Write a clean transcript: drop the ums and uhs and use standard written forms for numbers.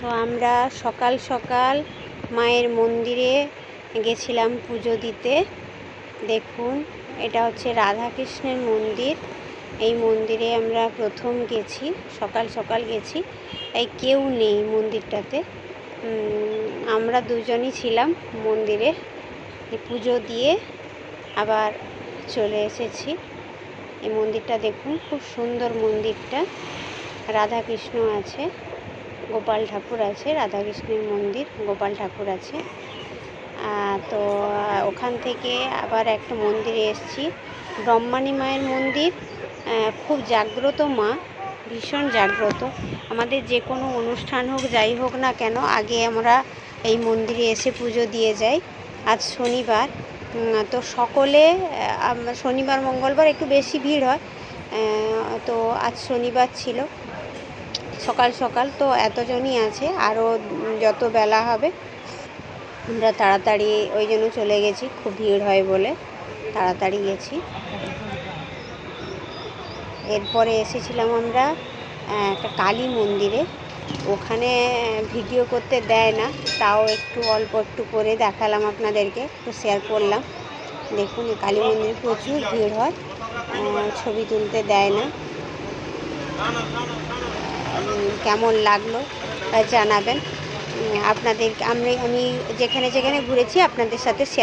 তো আমরা সকাল সকাল মায়ের মন্দিরে গেছিলাম পুজো দিতে। দেখুন, এটা হচ্ছে রাধাকৃষ্ণের মন্দির। এই মন্দিরে আমরা প্রথম গেছি, সকাল সকাল গেছি, তাই কেউ নেই মন্দিরটাতে। আমরা দুজনই ছিলাম মন্দিরে। পুজো দিয়ে আবার চলে এসেছি। এই মন্দিরটা দেখুন, খুব সুন্দর মন্দিরটা। রাধাকৃষ্ণ আছে, গোপাল ঠাকুর আছে, রাধাকৃষ্ণের মন্দির, গোপাল ঠাকুর আছে। তো ওখান থেকে আবার একটা মন্দিরে এসেছি, ব্রহ্মাণী মায়ের মন্দির। খুব জাগ্রত মা, ভীষণ জাগ্রত। আমাদের যে কোনো অনুষ্ঠান হোক, যাই হোক না কেন, আগে আমরা এই মন্দিরে এসে পুজো দিয়ে যাই। আজ শনিবার, তো সকলে শনিবার মঙ্গলবার একটু বেশি ভিড় হয়, তো আজ শনিবার ছিল, সকাল সকাল তো এতজনই আছে। আরও যত বেলা হবে আমরা তাড়াতাড়ি ওই জন্য চলে গেছি, খুব ভিড় হয় বলে তাড়াতাড়ি গেছি। এরপরে এসেছিলাম আমরা একটা কালী মন্দিরে। ওখানে ভিডিও করতে দেয় না, তাও একটু অল্প একটু করে দেখালাম আপনাদেরকে, একটু শেয়ার করলাম। দেখুন, এই কালী মন্দিরে প্রচুর ভিড় হয়, ছবি তুলতে দেয় না। কেমন লাগলো জানাবেন আপনাদের। আমি যেখানে যেখানে ঘুরেছি আপনাদের সাথে শেয়ার